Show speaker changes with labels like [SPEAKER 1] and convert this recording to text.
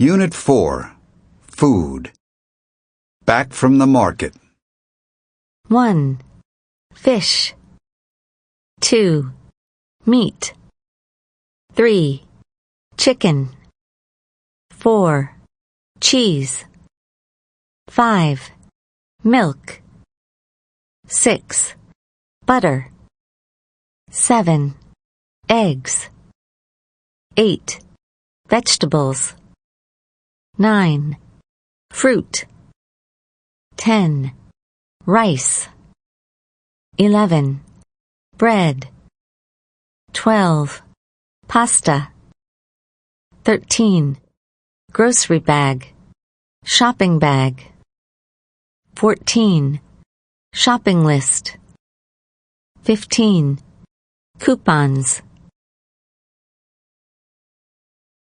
[SPEAKER 1] Unit 4. Food. Back from the market.
[SPEAKER 2] 1. Fish. 2. Meat. 3. Chicken. 4. Cheese. 5. Milk. 6. Butter. 7. Eggs. 8. Vegetables. 9. Fruit. 10. Rice. 11. Bread. 12. Pasta. 13. Grocery bag. Shopping bag. 14. Shopping list. 15. Coupons.